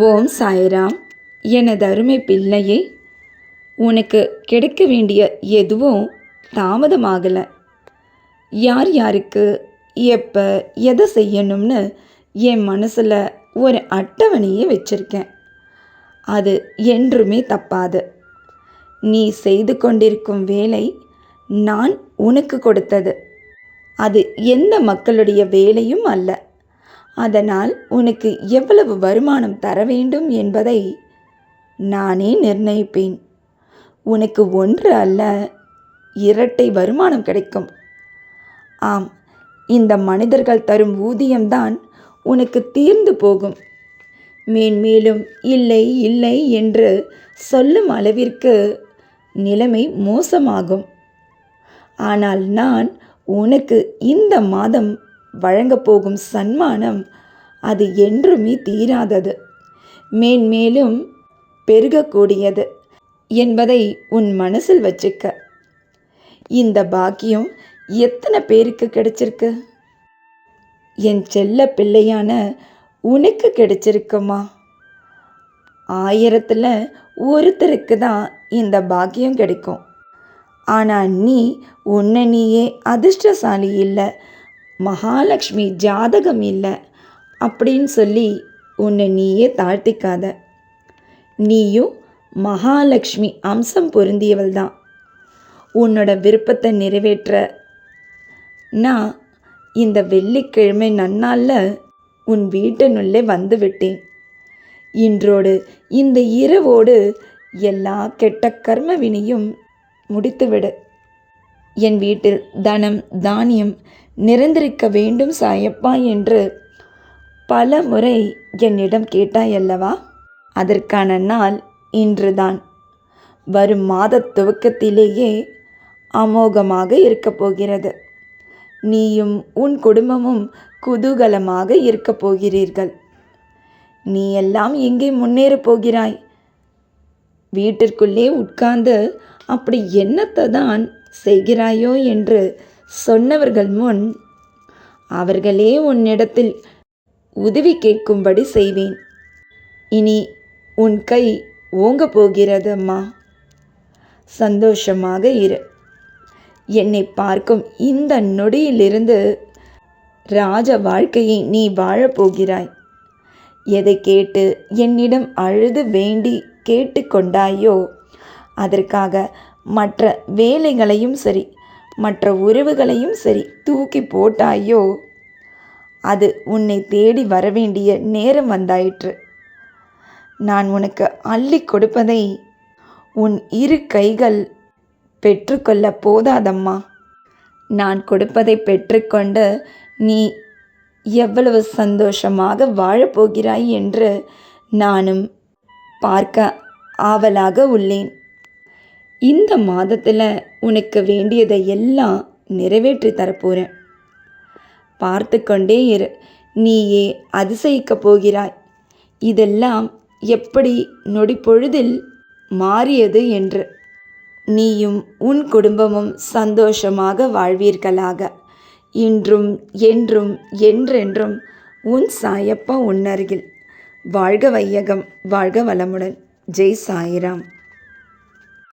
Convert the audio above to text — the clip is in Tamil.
ஓம் சாய்ராம். எனது அருமை பிள்ளையே, உனக்கு கிடைக்க வேண்டிய எதுவும் தாமதமாகலை. யார் யாருக்கு எப்போ எதை செய்யணும்னு என் மனசில் ஒரு அட்டவணையே வச்சுருக்கேன். அது என்றுமே தப்பாது. நீ செய்து கொண்டிருக்கும் வேலை நான் உனக்கு கொடுத்தது. அது எந்த மக்களுடைய வேலையும் அல்ல. அதனால் உனக்கு எவ்வளவு வருமானம் தர வேண்டும் என்பதை நானே நிர்ணயிப்பேன். உனக்கு ஒன்று அல்ல, இரட்டை வருமானம் கிடைக்கும். ஆம், இந்த மனிதர்கள் தரும் ஊதியம்தான் உனக்கு தீர்ந்து போகும். மேன்மேலும் இல்லை இல்லை என்று சொல்லும் அளவிற்கு நிலைமை மோசமாகும். ஆனால் நான் உனக்கு இந்த மாதம் வழங்கப் போகும் சன்மானம் அது என்றுமே தீராதது, மேன்மேலும் பெருகக்கூடியது என்பதை உன் மனசில் வச்சுக்க. இந்த பாக்கியம் எத்தனை பேருக்கு கிடைச்சிருக்கு? என் செல்ல பிள்ளையான உனக்கு கிடைச்சிருக்குமா? 1000ல் ஒருத்தருக்கு தான் இந்த பாக்கியம் கிடைக்கும். ஆனால் நீ உன்னை நீயே அதிர்ஷ்டசாலி இல்லை, மகாலட்சுமி ஜாதகம் இல்லை அப்படின்னு சொல்லி உன்னை நீயே தாழ்த்திக்காத. நீயும் மகாலட்சுமி அம்சம் பொருந்தியவள் தான். உன்னோட விருப்பத்தை நிறைவேற்ற நான் இந்த வெள்ளிக்கிழமை நன்னாளில் உன் வீட்டினுள்ளே வந்து விட்டேன். இன்றோடு இந்த இரவோடு எல்லா கெட்ட கர்ம வினையும் முடித்துவிடு. என் வீட்டில் தனம் தானியம் நிறைந்திருக்க வேண்டும் சாயப்பா என்று பல முறை என்னிடம் கேட்டாயல்லவா? அதற்கான நாள் இன்றுதான். வரும் மாத துவக்கத்திலேயே அமோகமாக இருக்கப் போகிறது. நீயும் உன் குடும்பமும் குதூகலமாக இருக்கப் போகிறீர்கள். நீ எல்லாம் எங்கே முன்னேறப் போகிறாய்? வீட்டிற்குள்ளே உட்கார்ந்து அப்படி என்னத்தை தான் செய்கிறாயோ என்று சொன்னவர்கள் முன் அவர்களே உன்னிடத்தில் உதவி கேட்கும்படி செய்வேன். இனி உன் கை ஓங்க போகிறது அம்மா. சந்தோஷமாக இரு. என்னை பார்க்கும் இந்த நொடியிலிருந்து ராஜ வாழ்க்கையை நீ வாழப்போகிறாய். எதை கேட்டு என்னிடம் அழுது வேண்டி கேட்டுக்கொண்டாயோ அதற்காக மற்ற வேலைகளையும் சரி, மற்ற உறவுகளையும் சரி தூக்கி போட்டாயோ அது உன்னை தேடி வரவேண்டிய நேரம் வந்தாயிற்று. நான் உனக்கு அள்ளி கொடுப்பதை உன் இரு கைகள் பெற்றுக்கொள்ள போதாதம்மா. நான் கொடுப்பதை பெற்றுக்கொண்டு நீ எவ்வளவு சந்தோஷமாக வாழப்போகிறாய் என்று நானும் பார்க்க ஆவலாக உள்ளேன். இந்த மாதத்தில் உனக்கு வேண்டியதை எல்லாம் நிறைவேற்றி தரப்போகிறேன். பார்த்து கொண்டே இரு. நீயே அதிசயிக்கப் போகிறாய். இதெல்லாம் எப்படி நொடி பொழுதில் மாறியது என்று. நீயும் உன் குடும்பமும் சந்தோஷமாக வாழ்வீர்களாக. இன்றும் என்றும் என்றென்றும் உன் சாயப்பா உன்னருகில். வாழ்க வையகம், வாழ்க வளமுடன். ஜெய் சாய்ராம்.